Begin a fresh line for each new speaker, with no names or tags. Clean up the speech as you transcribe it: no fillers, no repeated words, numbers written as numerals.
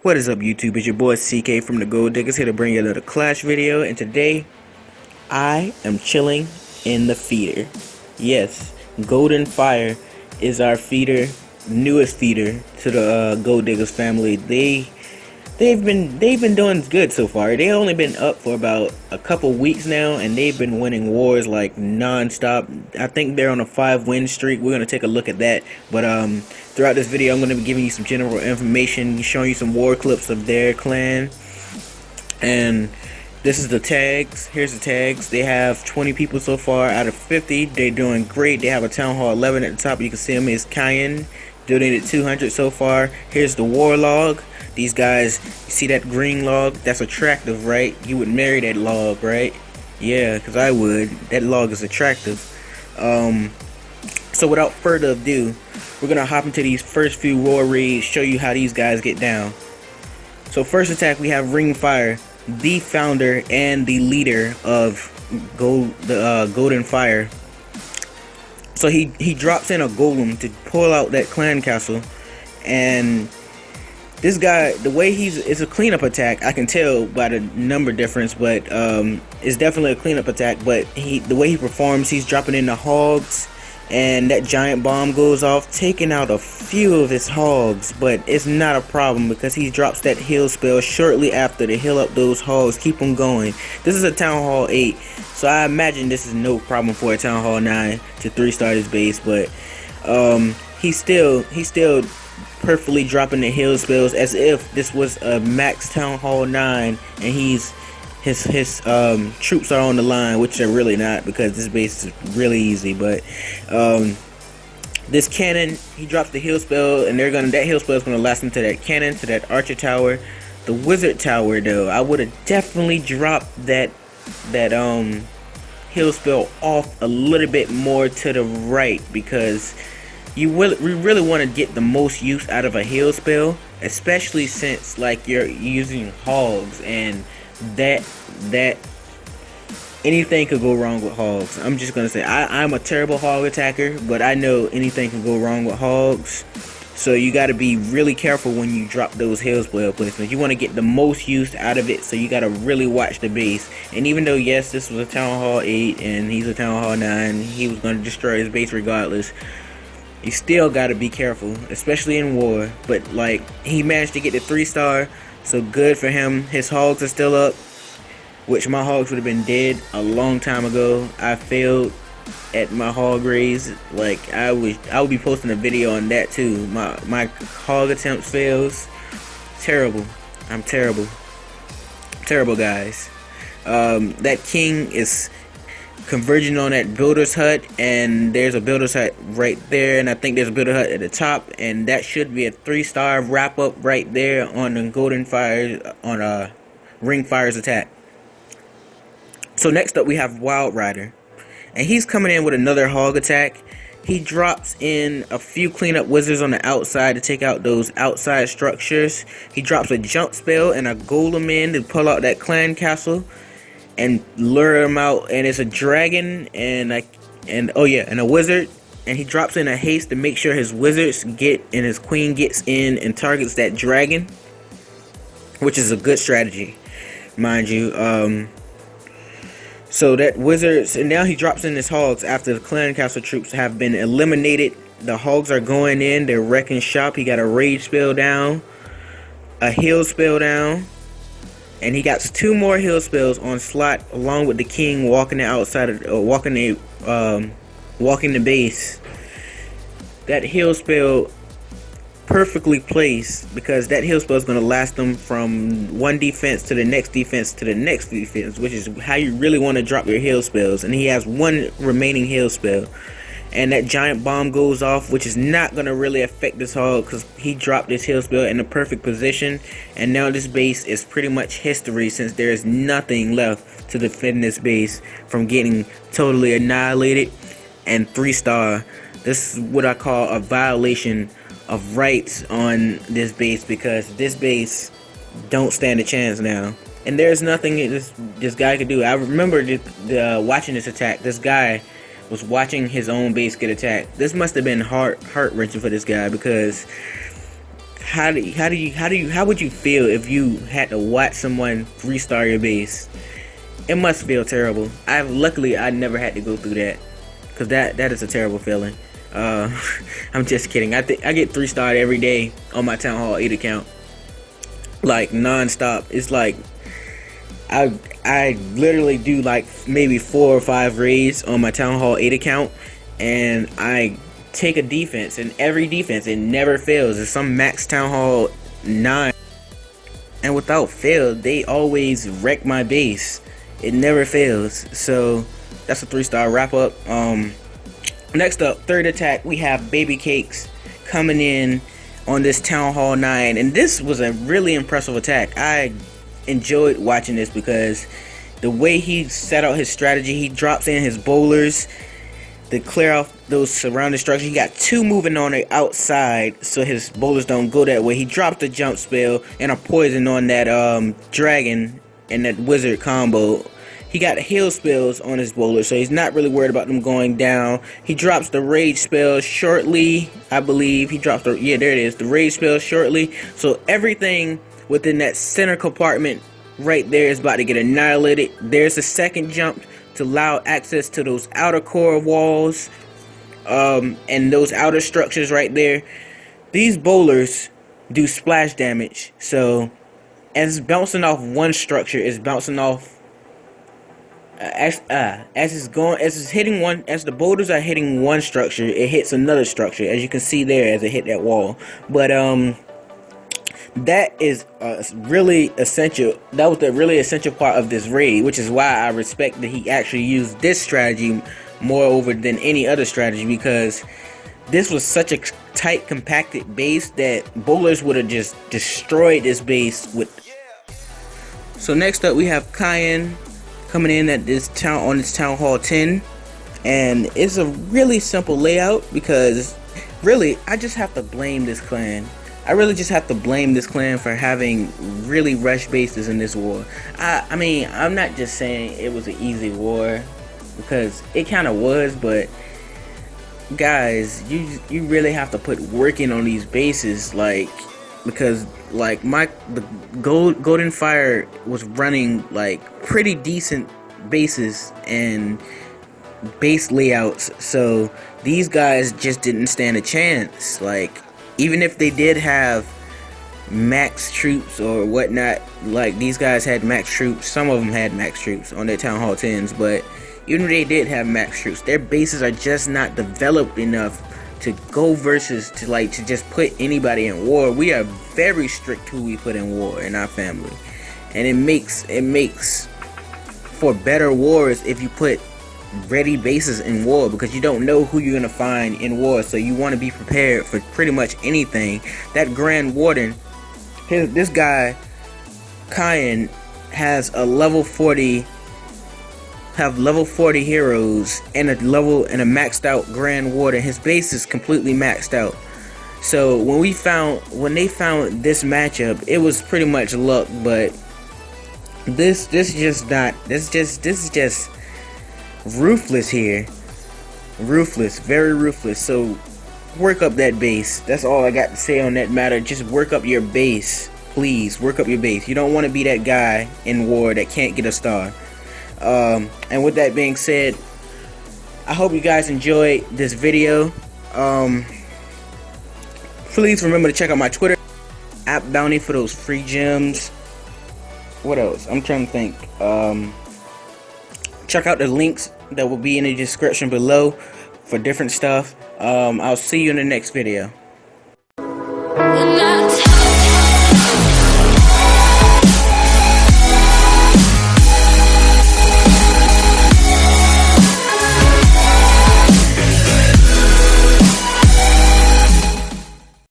What is up, YouTube? It's your boy CK from the Gold Diggaz here to bring you another Clash video, and today I am chilling in the feeder. Yes, Golden Fire is our feeder, newest feeder to the Gold Diggaz family. They've been doing good so far. They only been up for about a couple weeks now, and they've been winning wars like non-stop. I think they're on a 5-win streak. We're gonna take a look at that. But throughout this video, I'm gonna be giving you some general information, showing you some war clips of their clan. And this is the tags. Here's the tags. They have 20 people so far out of 50. They're doing great. They have a Town Hall 11 at the top. You can see them is Cayenne. Donated 200 so far. Here's the war log. These guys, you see that green log? That's attractive, right? You would marry that log, right? Yeah, because I would. That log is attractive. So without further ado, we're going to hop into these first few war raids, show you how these guys get down. So first attack, we have Ring Fire, the founder and the leader of Golden Fire. So he drops in a golem to pull out that clan castle, and this guy, the way it's a cleanup attack. I can tell by the number difference, but it's definitely a cleanup attack. But the way he performs, he's dropping in the hogs, and that giant bomb goes off, taking out a few of his hogs. But it's not a problem because he drops that heal spell shortly after to heal up those hogs, keep them going. This is a Town Hall 8, so I imagine this is no problem for a Town Hall 9 to 3-star his base. But he's still perfectly dropping the heal spells as if this was a max Town Hall 9 and his troops are on the line, which they're really not because this base is really easy. But this cannon, he drops the heal spell, and that heal spell is gonna last him to that cannon, to that archer tower. The wizard tower though, I would have definitely dropped that heal spell off a little bit more to the right, because we really want to get the most use out of a heal spell, especially since like you're using hogs, and that anything could go wrong with hogs. I'm just gonna say I'm a terrible hog attacker, but I know anything can go wrong with hogs. So you got to be really careful when you drop those heal spell placements. You want to get the most use out of it, so you got to really watch the base. And even though yes, this was a Town Hall 8 and he's a Town Hall 9, he was gonna destroy his base regardless. You still gotta be careful, especially in war. But like, he managed to get the 3-star, so good for him. His hogs are still up, which my hogs would have been dead a long time ago. I failed at my hog raise. Like I would be posting a video on that too. My hog attempts fails. Terrible. I'm terrible, guys. That king is converging on that builder's hut, and there's a builder's hut right there, and I think there's a builder hut at the top, and that should be a 3-star wrap up right there on the Golden Fire, on Ring Fire's attack. So next up we have Wild Rider, and he's coming in with another hog attack. He drops in a few cleanup wizards on the outside to take out those outside structures. He drops a jump spell and a golem in to pull out that clan castle and lure him out, and it's a dragon and a wizard, and he drops in a haste to make sure his wizards get and his queen gets in and targets that dragon, which is a good strategy, mind you. So that wizards, and now he drops in his hogs after the clan castle troops have been eliminated. The hogs are going in, they're wrecking shop. He got a rage spell down, a heal spell down, and he got 2 more heal spells on slot, along with the king walking the outside of, walking the base. That heal spell perfectly placed, because that heal spell is going to last them from one defense to the next defense to the next defense, which is how you really want to drop your heal spells. And he has 1 remaining heal spell, and that giant bomb goes off, which is not going to really affect this hog because he dropped this heal spell in the perfect position. And now this base is pretty much history, since there is nothing left to defend this base from getting totally annihilated. And 3-star, this is what I call a violation of rights on this base, because this base don't stand a chance now. And there's nothing this guy could do. I remember watching this attack. This guy was watching his own base get attacked. This must have been heart-wrenching for this guy, because how would you feel if you had to watch someone restart your base? It must feel terrible. I never had to go through that, cause that is a terrible feeling. Uh, I'm just kidding. I get 3-starred every day on my Town Hall 8 account, like non-stop. It's like I literally do like maybe 4 or 5 raids on my Town Hall 8 account, and I take a defense, and every defense it never fails. It's some max Town Hall 9, and without fail they always wreck my base. It never fails. So that's a 3-star wrap up. Next up, third attack, we have Baby Cakes coming in on this Town Hall 9, and this was a really impressive attack. I enjoyed watching this because the way he set out his strategy, he drops in his bowlers to clear off those surrounding structures. He got 2 moving on the outside so his bowlers don't go that way. He dropped a jump spell and a poison on that dragon and that wizard combo. He got heal spells on his bowler, so he's not really worried about them going down. He drops the rage spell shortly, I believe. He drops the, yeah, there it is, the rage spell shortly. So everything within that center compartment right there is about to get annihilated. There's a second jump to allow access to those outer core walls and those outer structures right there. These bowlers do splash damage, so as it's bouncing off one structure, it's bouncing off as it's hitting one, as the boulders are hitting one structure, it hits another structure, as you can see there as it hit that wall. But that is really essential. That was the really essential part of this raid, which is why I respect that he actually used this strategy moreover than any other strategy, because this was such a tight, compacted base that bowlers would have just destroyed this base with. So next up, we have Cayenne coming in at this Town Hall 10, and it's a really simple layout because really I just have to blame this clan. I really just have to blame this clan for having really rushed bases in this war. I mean, I'm not just saying it was an easy war, because it kind of was, but guys, you really have to put work in on these bases, like, because like the Golden Fire was running like pretty decent bases and base layouts, so these guys just didn't stand a chance. Like, even if they did have max troops or whatnot, like these guys had max troops, some of them had max troops on their Town Hall 10s, but even if they did have max troops, their bases are just not developed enough to go versus to just put anybody in war. We are very strict who we put in war in our family, and it makes for better wars if you put ready bases in war, because you don't know who you're gonna find in war, so you want to be prepared for pretty much anything. That Grand Warden, this guy Cayenne has a level 40 heroes and a maxed out Grand Warden. His base is completely maxed out. So when they found this matchup, it was pretty much luck, but this is just ruthless here. Ruthless, very ruthless. So work up that base. That's all I got to say on that matter. Just work up your base. Please work up your base. You don't want to be that guy in war that can't get a star. And with that being said, I hope you guys enjoyed this video. Please remember to check out my Twitter, @bounty, for those free gems. What else? I'm trying to think. Check out the links that will be in the description below for different stuff. I'll see you in the next video.